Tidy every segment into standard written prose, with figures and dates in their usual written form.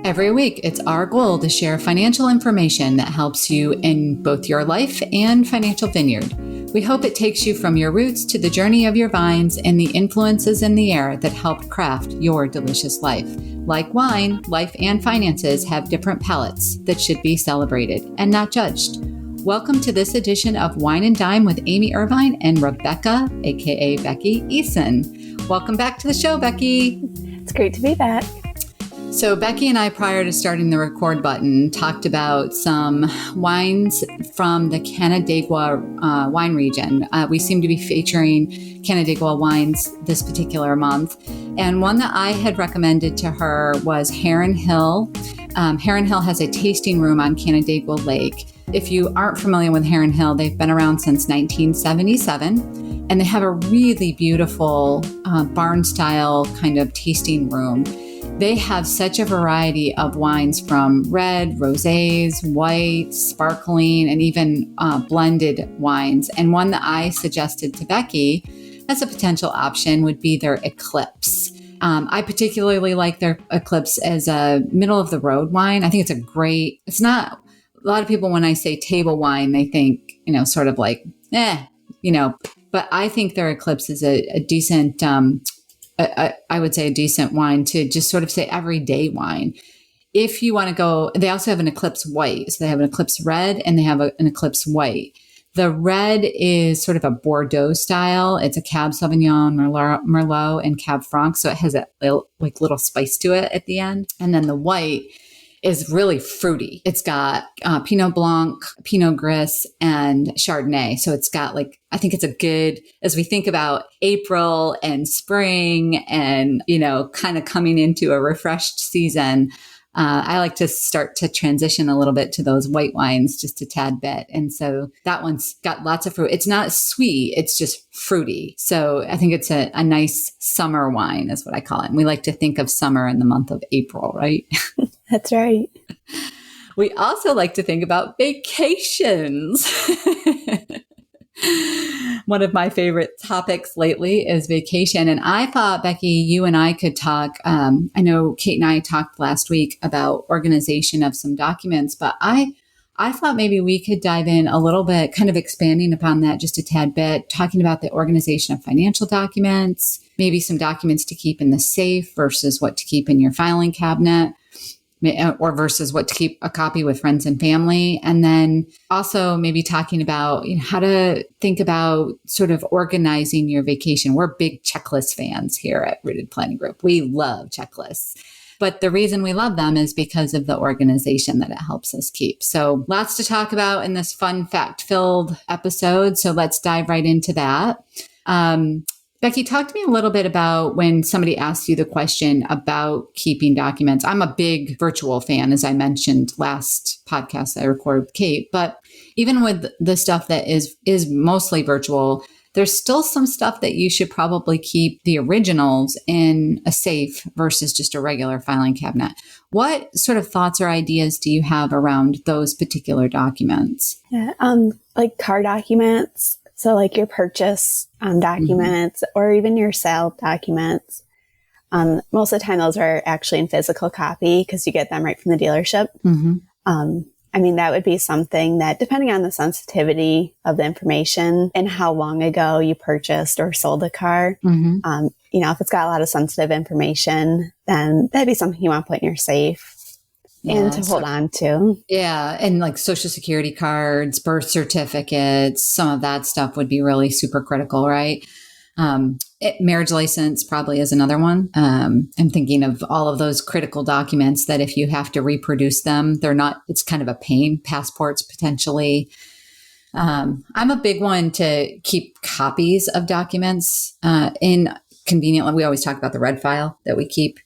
Every week, it's our goal to share financial information that helps you in both your life and financial vineyard. We hope it takes you from your roots to the journey of your vines and the influences in the air that help craft your delicious life. Like wine, life and finances have different palates that should be celebrated and not judged. Welcome to this edition of Wine and Dime with Amy Irvine and Rebecca, aka Becky Eason. Welcome back to the show, Becky. It's great to be back. So Becky and I, prior to starting the record button, talked about some wines from the Canandaigua wine region. We seem to be featuring Canandaigua wines this particular month. And one that I had recommended to her was Heron Hill. Heron Hill has a tasting room on Canandaigua Lake. If you aren't familiar with Heron Hill, they've been around since 1977, and they have a really beautiful barn-style kind of tasting room. They have such a variety of wines from red, rosés, white, sparkling, and even blended wines. And one that I suggested to Becky as a potential option would be their Eclipse. I particularly like their Eclipse as a middle-of-the-road wine. I think it's not, a lot of people, when I say table wine, they think, sort of like, but I think their Eclipse is a decent, I would say a decent wine to just sort of say everyday wine. If you want to go, they also have an Eclipse white. So they have an Eclipse red and they have an Eclipse white. The red is sort of a Bordeaux style. It's a Cab Sauvignon, Merlot, and Cab Franc. So it has a little spice to it at the end. And then the white is really fruity. It's got Pinot Blanc, Pinot Gris, and Chardonnay. So it's got I think it's a good, as we think about April and spring and, kind of coming into a refreshed season, I like to start to transition a little bit to those white wines just a tad bit. And so that one's got lots of fruit. It's not sweet. It's just fruity. So I think it's a nice summer wine is what I call it. And we like to think of summer in the month of April, right? That's right. We also like to think about vacations. One of my favorite topics lately is vacation. And I thought, Becky, you and I could talk. I know Kate and I talked last week about organization of some documents, but I thought maybe we could dive in a little bit, kind of expanding upon that just a tad bit, talking about the organization of financial documents, maybe some documents to keep in the safe versus what to keep in your filing cabinet, or versus what to keep a copy with friends and family. And then also maybe talking about how to think about sort of organizing your vacation. We're big checklist fans here at Rooted Planning Group. We love checklists. But the reason we love them is because of the organization that it helps us keep. So lots to talk about in this fun fact-filled episode. So let's dive right into that. Becky, talk to me a little bit about when somebody asks you the question about keeping documents. I'm a big virtual fan, as I mentioned last podcast I recorded with Kate. But even with the stuff that is mostly virtual, there's still some stuff that you should probably keep the originals in a safe versus just a regular filing cabinet. What sort of thoughts or ideas do you have around those particular documents? Yeah, like car documents. So like your purchase documents or even your sale documents. Most of the time, those are actually in physical copy because you get them right from the dealership. That would be something that, depending on the sensitivity of the information and how long ago you purchased or sold a car, if it's got a lot of sensitive information, then that'd be something you want to put in your safe. And to hold on to. Yeah. And like Social Security cards, birth certificates, some of that stuff would be really super critical, right? Marriage license probably is another one. I'm thinking of all of those critical documents that if you have to reproduce them, it's kind of a pain. Passports potentially. I'm a big one to keep copies of documents in conveniently. We always talk about the red file that we keep.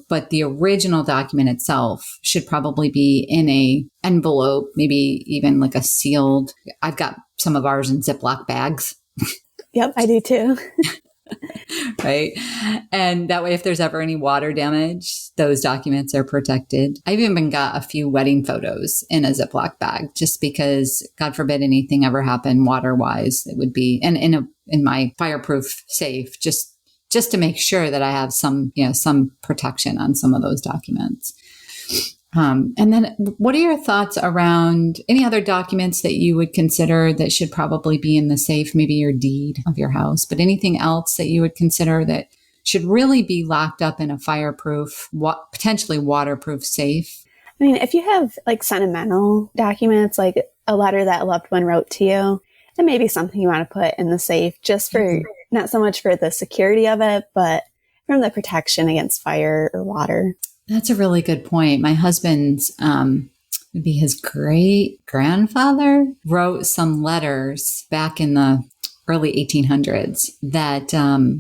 But the original document itself should probably be in a envelope, maybe even like a sealed. I've got some of ours in Ziploc bags. Yep, I do too. Right. And that way, if there's ever any water damage, those documents are protected. I've even got a few wedding photos in a Ziploc bag just because, God forbid, anything ever happened water wise, it would be, and in my fireproof safe, just to make sure that I have some protection on some of those documents. And then what are your thoughts around any other documents that you would consider that should probably be in the safe, maybe your deed of your house, but anything else that you would consider that should really be locked up in a fireproof, potentially waterproof safe? I mean, if you have like sentimental documents, like a letter that a loved one wrote to you, it may be something you want to put in the safe just for not so much for the security of it, but from the protection against fire or water. That's a really good point. My husband's, would be his great grandfather, wrote some letters back in the early 1800s that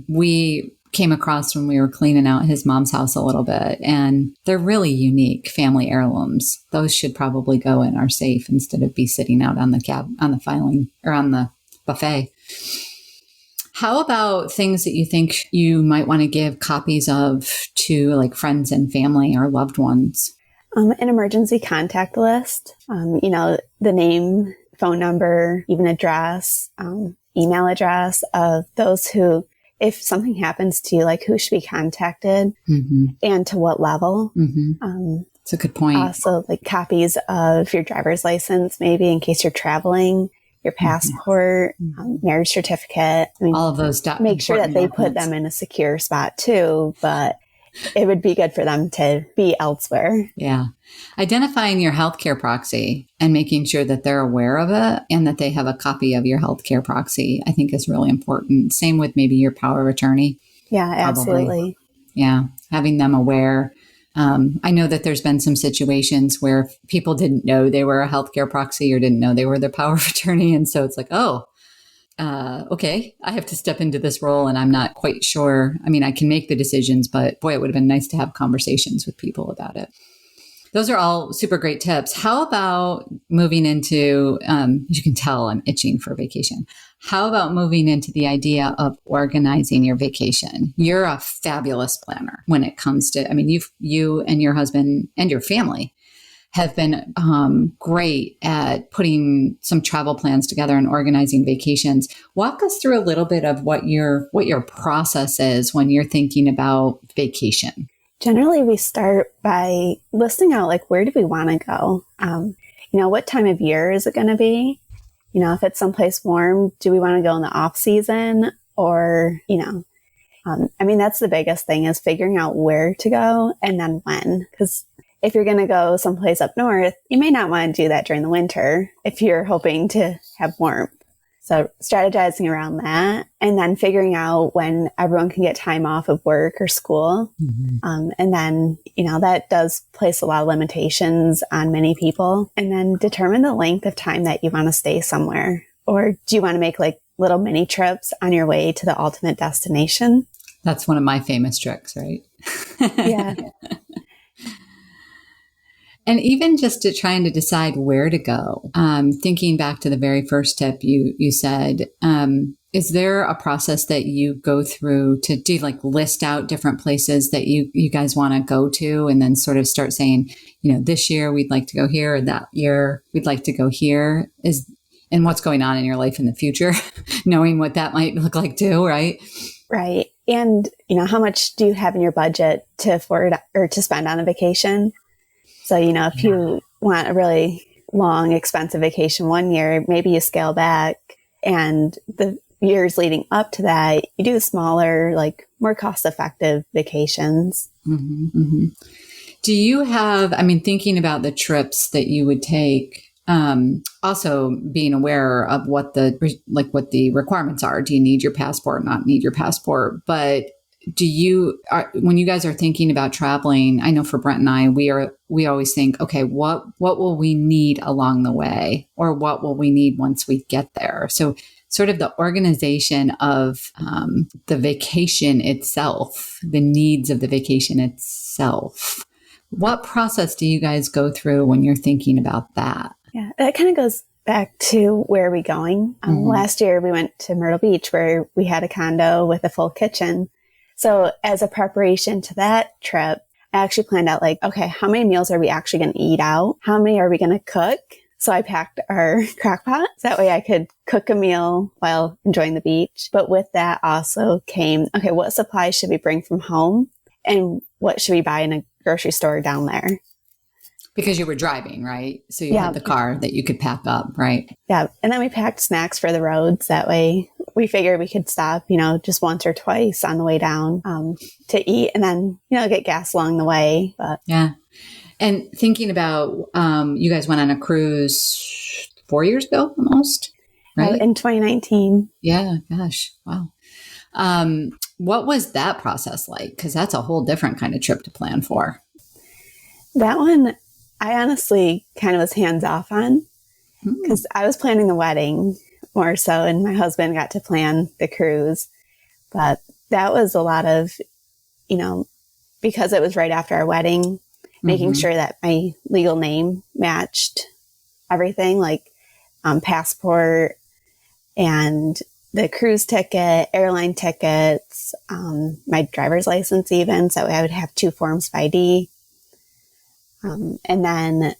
we came across when we were cleaning out his mom's house a little bit. And they're really unique family heirlooms. Those should probably go in our safe instead of be sitting out on the filing or on the buffet. How about things that you think you might want to give copies of to like friends and family or loved ones? An emergency contact list, the name, phone number, even address, email address of those who, if something happens to you, like who should be contacted and to what level. That's a good point. Also, like copies of your driver's license, maybe in case you're traveling, your passport, marriage certificate. I mean, all of those make sure that they put them in a secure spot too, but it would be good for them to be elsewhere. Yeah. Identifying your healthcare proxy and making sure that they're aware of it and that they have a copy of your healthcare proxy, I think is really important. Same with maybe your power of attorney. Yeah, absolutely. Probably. Yeah. Having them aware. I know that there's been some situations where people didn't know they were a healthcare proxy or didn't know they were their power of attorney. And so it's like, okay, I have to step into this role and I'm not quite sure. I mean, I can make the decisions, but boy, it would have been nice to have conversations with people about it. Those are all super great tips. How about moving into, as you can tell, I'm itching for vacation. How about moving into the idea of organizing your vacation? You're a fabulous planner when it comes to, I mean, you and your husband and your family have been great at putting some travel plans together and organizing vacations. Walk us through a little bit of what your process is when you're thinking about vacation. Generally, we start by listing out, like, where do we want to go? What time of year is it going to be? If it's someplace warm, do we want to go in the off season or, that's the biggest thing is figuring out where to go and then when, because if you're going to go someplace up north, you may not want to do that during the winter if you're hoping to have warmth. So strategizing around that and then figuring out when everyone can get time off of work or school. And then, that does place a lot of limitations on many people. And then determine the length of time that you want to stay somewhere. Or do you want to make like little mini trips on your way to the ultimate destination? That's one of my famous tricks, right? Yeah. And even just trying to decide where to go, thinking back to the very first tip you said, is there a process that you go through to do like list out different places that you guys want to go to and then sort of start saying, this year we'd like to go here or that year we'd like to go here and what's going on in your life in the future, knowing what that might look like too, right? Right. And, how much do you have in your budget to afford or to spend on a vacation? So, if you want a really long, expensive vacation one year, maybe you scale back and the years leading up to that, you do smaller, like more cost-effective vacations. Do you have, thinking about the trips that you would take, also being aware of what the requirements are. Do you need your passport, not need your passport? But when you guys are thinking about traveling, I know for Brent and I, we always think, okay, what will we need along the way, or what will we need once we get there? So sort of the organization of the vacation itself, the needs of the vacation itself. What process do you guys go through when you're thinking about that? Yeah, that kind of goes back to where are we going? Last year we went to Myrtle Beach where we had a condo with a full kitchen. So as a preparation to that trip, I actually planned out like, okay, how many meals are we actually going to eat out? How many are we going to cook? So I packed our crock pot. So that way I could cook a meal while enjoying the beach. But with that also came, okay, what supplies should we bring from home? And what should we buy in a grocery store down there? Because you were driving, right? So you Yeah. had the car that you could pack up, right? Yeah. And then we packed snacks for the roads. That way we figured we could stop, just once or twice on the way down to eat and then, get gas along the way. But yeah. And thinking about, you guys went on a cruise 4 years ago almost, right? in 2019. Yeah. Gosh. Wow. What was that process like? Because that's a whole different kind of trip to plan for. That one, I honestly kind of was hands off on because I was planning the wedding more so, and my husband got to plan the cruise. But that was a lot of, because it was right after our wedding, making sure that my legal name matched everything, like passport and the cruise ticket, airline tickets, my driver's license even. So I would have 2 forms of ID. And then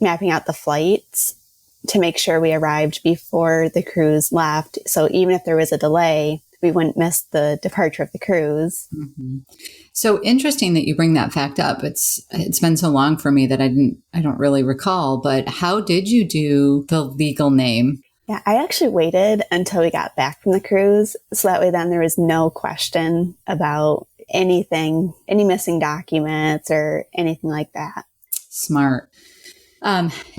mapping out the flights to make sure we arrived before the cruise left. So even if there was a delay, we wouldn't miss the departure of the cruise. Mm-hmm. So interesting that you bring that fact up. It's been so long for me that I don't really recall, but how did you do the legal name? Yeah, I actually waited until we got back from the cruise. So that way then there was no question about anything, any missing documents or anything like that. Smart.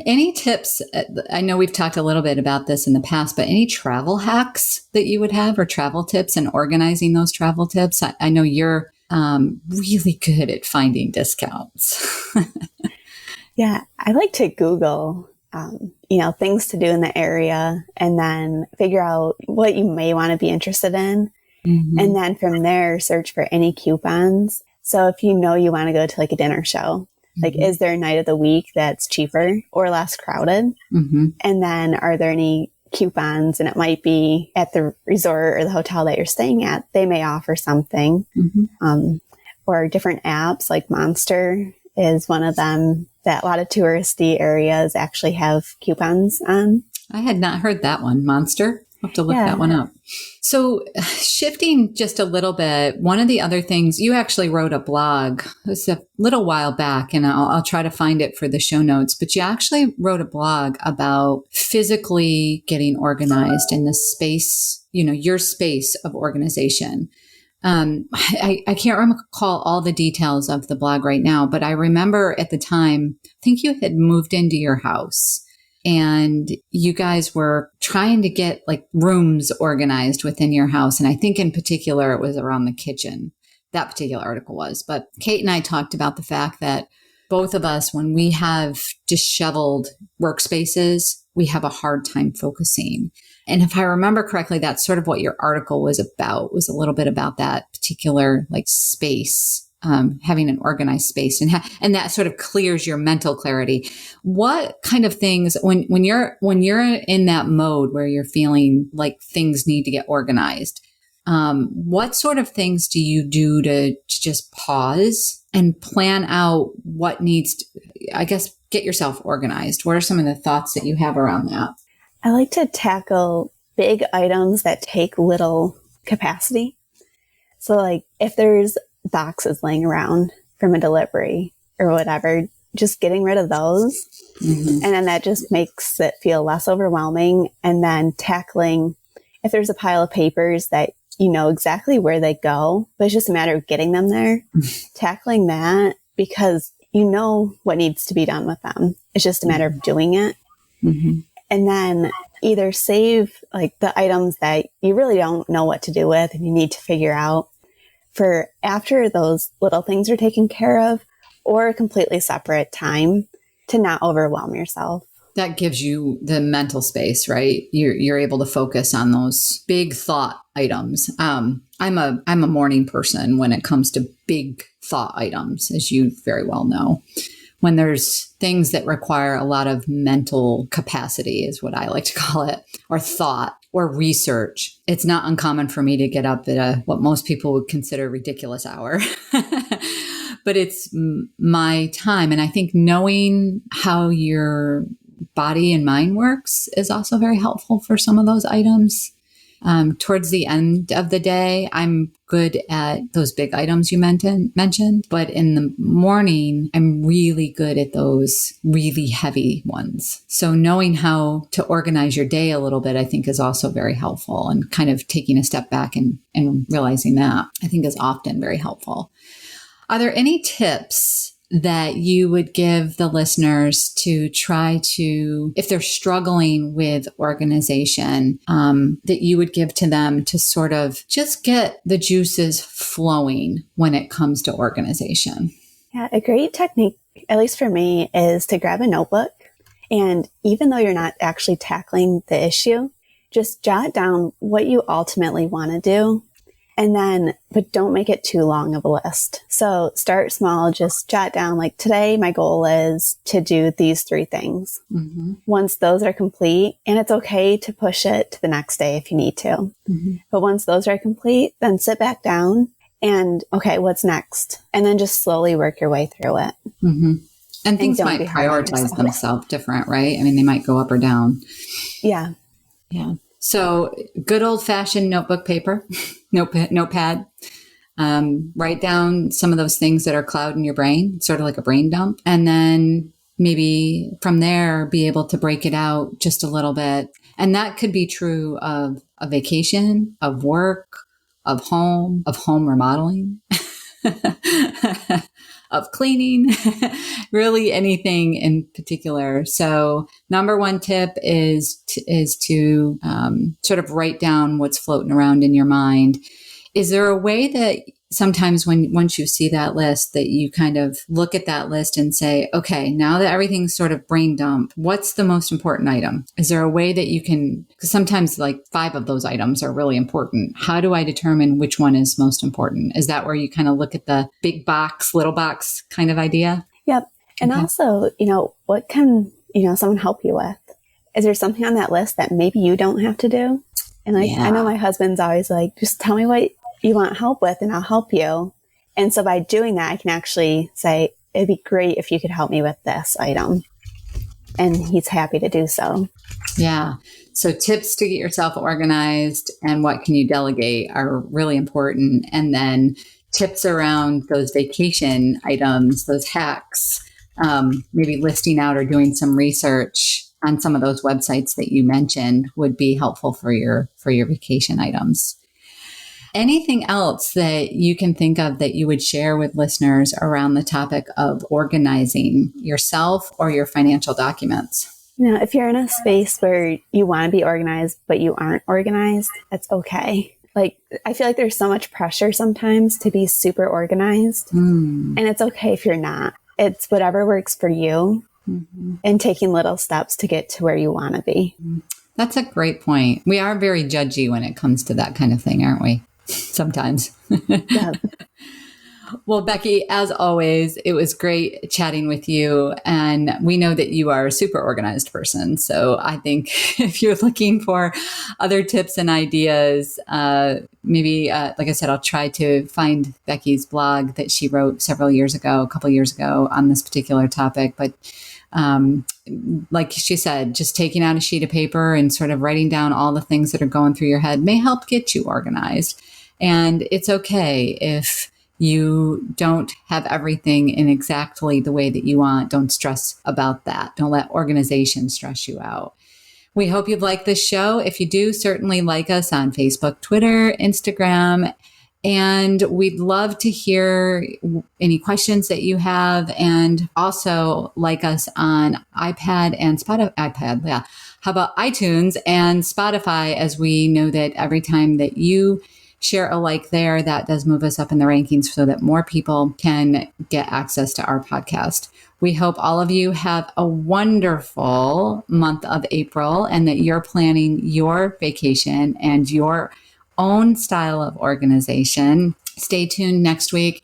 Any tips? I know we've talked a little bit about this in the past, but any travel hacks that you would have or travel tips and organizing those travel tips? I know you're really good at finding discounts. Yeah, I like to Google, things to do in the area and then figure out what you may want to be interested in. Mm-hmm. And then from there, search for any coupons. So if you know you want to go to like a dinner show, like, is there a night of the week that's cheaper or less crowded? Mm-hmm. And then are there any coupons? And it might be at the resort or the hotel that you're staying at. They may offer something. Mm-hmm. Or different apps like Monster is one of them that a lot of touristy areas actually have coupons on. I had not heard that one. Monster? I'll have to look that one up. So shifting just a little bit, one of the other things, you actually wrote a blog. It was a little while back, and I'll try to find it for the show notes. But you actually wrote a blog about physically getting organized in the space, your space of organization. I can't recall all the details of the blog right now, but I remember at the time, I think you had moved into your house. And you guys were trying to get like rooms organized within your house. And I think in particular, it was around the kitchen. That particular article was. But Kate and I talked about the fact that both of us, when we have disheveled workspaces, we have a hard time focusing. And if I remember correctly, that's sort of what your article was about, was a little bit about that particular like space. Having an organized space and that sort of clears your mental clarity. What kind of things when you're in that mode where you're feeling like things need to get organized, what sort of things do you do to just pause and plan out what needs to, I guess, get yourself organized? What are some of the thoughts that you have around that? I like to tackle big items that take little capacity. So like if there's boxes laying around from a delivery or whatever, just getting rid of those. Mm-hmm. And then that just makes it feel less overwhelming. And then tackling, if there's a pile of papers that you know exactly where they go, but it's just a matter of getting them there, tackling that because you know what needs to be done with them. It's just a matter of doing it. Mm-hmm. And then either save like the items that you really don't know what to do with and you need to figure out for after those little things are taken care of, or a completely separate time to not overwhelm yourself. That gives you the mental space, right? You're able to focus on those big thought items. I'm a morning person when it comes to big thought items, as you very well know. When there's things that require a lot of mental capacity is what I like to call it, or thought or research. It's not uncommon for me to get up at what most people would consider a ridiculous hour, but it's my time. And I think knowing how your body and mind works is also very helpful for some of those items. Towards the end of the day, I'm good at those big items you mentioned, but in the morning, I'm really good at those really heavy ones. So knowing how to organize your day a little bit, I think is also very helpful, and kind of taking a step back and realizing that, I think, is often very helpful. Are there any tips that you would give the listeners to try to, if they're struggling with organization, that you would give to them to sort of just get the juices flowing when it comes to organization? Yeah, a great technique, at least for me, is to grab a notebook. And even though you're not actually tackling the issue, just jot down what you ultimately want to do. And then, but don't make it too long of a list. So start small, just jot down, like, today my goal is to do these 3 things. Mm-hmm. Once those are complete, and it's okay to push it to the next day if you need to. Mm-hmm. But once those are complete, then sit back down and, okay, what's next? And then just slowly work your way through it. Mm-hmm. And things might prioritize themselves different, right? I mean, they might go up or down. Yeah. Yeah. So good old fashioned notebook paper, notepad, write down some of those things that are clouding your brain, sort of like a brain dump. And then maybe from there, be able to break it out just a little bit. And that could be true of a vacation, of work, of home remodeling, of cleaning, really anything in particular. So number one tip is to sort of write down what's floating around in your mind. Is there a way that sometimes once you see that list, that you kind of look at that list and say, okay, now that everything's sort of brain dump, what's the most important item? Is there a way that you can, because sometimes like 5 of those items are really important. How do I determine which one is most important? Is that where you kind of look at the big box, little box kind of idea? Yep. And also, what can, someone help you with? Is there something on that list that maybe you don't have to do? And I know my husband's always like, just tell me what you want help with and I'll help you. And so by doing that, I can actually say, it'd be great if you could help me with this item. And he's happy to do so. Yeah. So tips to get yourself organized and what can you delegate are really important. And then tips around those vacation items, those hacks, maybe listing out or doing some research on some of those websites that you mentioned would be helpful for your vacation items. Anything else that you can think of that you would share with listeners around the topic of organizing yourself or your financial documents? If you're in a space where you want to be organized, but you aren't organized, that's okay. Like, I feel like there's so much pressure sometimes to be super organized. And it's okay if you're not. It's whatever works for you, and taking little steps to get to where you want to be. That's a great point. We are very judgy when it comes to that kind of thing, aren't we? Sometimes. Yeah. Well, Becky, as always, it was great chatting with you. And we know that you are a super organized person. So I think if you're looking for other tips and ideas, maybe, like I said, I'll try to find Becky's blog that she wrote a couple years ago on this particular topic. But like she said, just taking out a sheet of paper and sort of writing down all the things that are going through your head may help get you organized. And it's okay if you don't have everything in exactly the way that you want. Don't stress about that. Don't let organization stress you out. We hope you've liked this show. If you do, certainly like us on Facebook, Twitter, Instagram. And we'd love to hear any questions that you have. And also like us on iPad and Spotify. Yeah. How about iTunes and Spotify, as we know that every time that you share a like there, that does move us up in the rankings so that more people can get access to our podcast. We hope all of you have a wonderful month of April and that you're planning your vacation and your own style of organization. Stay tuned next week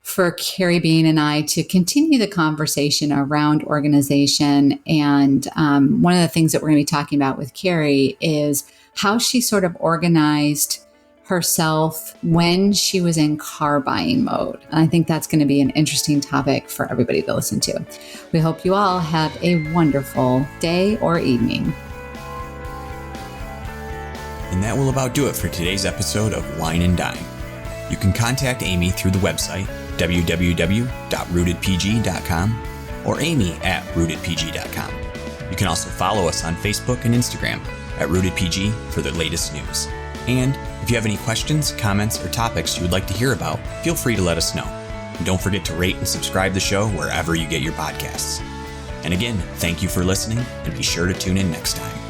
for Carrie Bean and I to continue the conversation around organization. And one of the things that we're going to be talking about with Carrie is how she sort of organized herself when she was in car buying mode. And I think that's going to be an interesting topic for everybody to listen to. We hope you all have a wonderful day or evening. And that will about do it for today's episode of Wine and Dine. You can contact Amy through the website www.rootedpg.com or amy@rootedpg.com. You can also follow us on Facebook and Instagram at rootedpg for the latest news. And if you have any questions, comments, or topics you would like to hear about, feel free to let us know. And don't forget to rate and subscribe the show wherever you get your podcasts. And again, thank you for listening, and be sure to tune in next time.